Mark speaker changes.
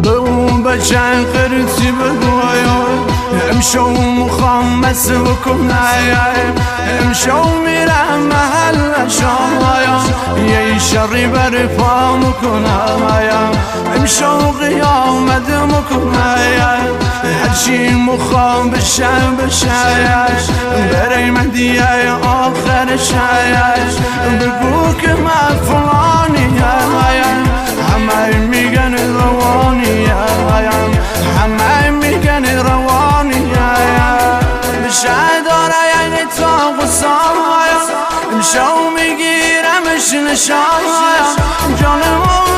Speaker 1: بقوم بچن قرتی بگویم امشو مخوام بس بکنم امشو میرم محل شایم یه شری برپا میکنم امشو قیامت میکنم هرچی مخوام بشم برای مدیه آخر شاید بگو که من فلانی همه میگن روانی همه میگن روانی بشه داره یعنی تا غصه امشو میگیرمش نشان جانم